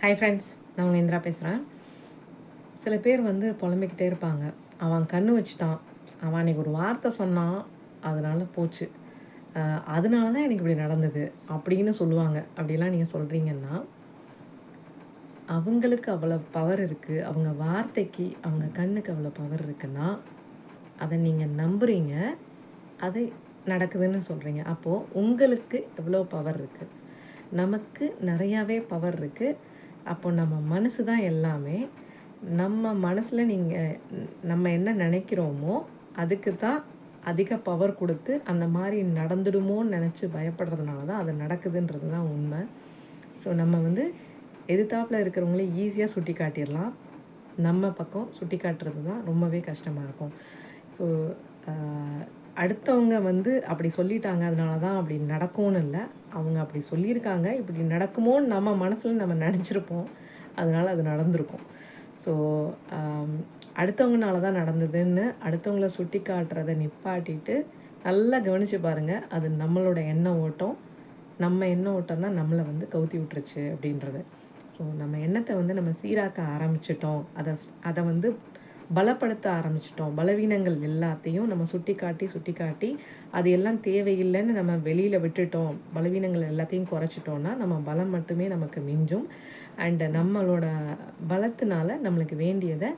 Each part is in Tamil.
ஹாய் ஃப்ரெண்ட்ஸ், நான் உங்கள் இந்திரா பேசுகிறேன். சில பேர் வந்து புலம்பிக்கிட்டே இருப்பாங்க. அவன் கண்ணு வச்சுட்டான், அவன் அன்றைக்கி ஒரு வார்த்தை சொன்னான், அதனால போச்சு, அதனால தான் எனக்கு இப்படி நடந்தது அப்படின்னு சொல்லுவாங்க. அப்படிலாம் நீங்கள் சொல்கிறீங்கன்னா, அவங்களுக்கு அவ்வளோ பவர் இருக்குது, அவங்க வார்த்தைக்கு அவங்க கண்ணுக்கு அவ்வளோ பவர் இருக்குன்னா, அதை நீங்கள் நம்புகிறீங்க, அது நடக்குதுன்னு சொல்கிறீங்க. அப்போது உங்களுக்கு எவ்வளோ பவர் இருக்குது? நமக்கு நிறையாவே பவர் இருக்குது. அப்போ நம்ம மனசு தான் எல்லாமே. நம்ம மனசில் நம்ம என்ன நினைக்கிறோமோ அதுக்கு தான் அதிக பவர் கொடுத்து அந்த மாதிரி நடந்துடுமோன்னு நினச்சி பயப்படுறதுனால தான் அது நடக்குதுன்றது தான் உண்மை. ஸோ நம்ம வந்து எதிர்த்தாப்பில் இருக்கிறவங்களே ஈஸியாக சுட்டி காட்டிடலாம். நம்ம பக்கம் சுட்டி காட்டுறது தான் ரொம்பவே கஷ்டமாக இருக்கும். ஸோ அடுத்தவங்க வந்து அப்படி சொல்லிட்டாங்க, அதனால தான் அப்படி நடக்கும்னு இல்லை. அவங்க அப்படி சொல்லியிருக்காங்க, இப்படி நடக்குமோன்னு நம்ம மனசில் நம்ம நினச்சிருப்போம், அதனால் அது நடந்திருக்கும். ஸோ அடுத்தவங்கனால தான் நடந்ததுன்னு அடுத்தவங்கள சுட்டி காட்டுறதை நிப்பாட்டிட்டு நல்லா கவனித்து பாருங்கள். அது நம்மளோட எண்ண ஓட்டம், நம்ம எண்ண ஓட்டம் தான் நம்மளை வந்து கவுத்தி விட்டுருச்சு அப்படின்றது. ஸோ நம்ம எண்ணத்தை வந்து நம்ம சீராக்க ஆரம்பிச்சிட்டோம், அதை வந்து பலப்படுத்த ஆரம்பிச்சிட்டோம். பலவீனங்கள் எல்லாத்தையும் நம்ம சுட்டி காட்டி அது எல்லாம் தேவையில்லைன்னு நம்ம வெளியில் விட்டுட்டோம், பலவீனங்கள் எல்லாத்தையும் குறைச்சிட்டோன்னா நம்ம பலம் மட்டுமே நமக்கு மிஞ்சும். அண்டு நம்மளோட பலத்தினால நம்மளுக்கு வேண்டியதை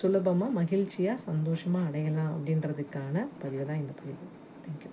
சுலபமாக மகிழ்ச்சியாக சந்தோஷமாக அடையலாம் அப்படின்றதுக்கான பதிவு தான் இந்த பதிவு. தேங்க்யூ.